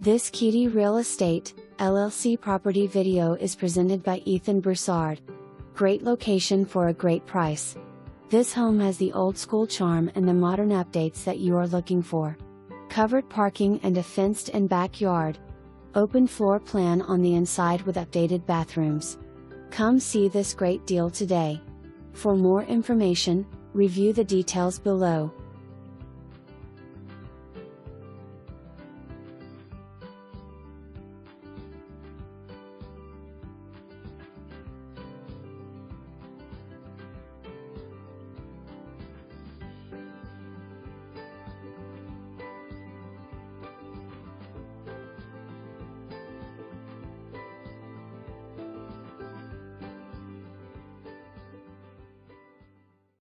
This Keaty Real Estate, LLC property video is presented by Broussard. Great location for a great price. This home has the old school charm and the modern updates that you are looking for. Covered parking and a fenced-in backyard. Open floor plan on the inside with updated bathrooms. Come see this great deal today. For more information, review the details below.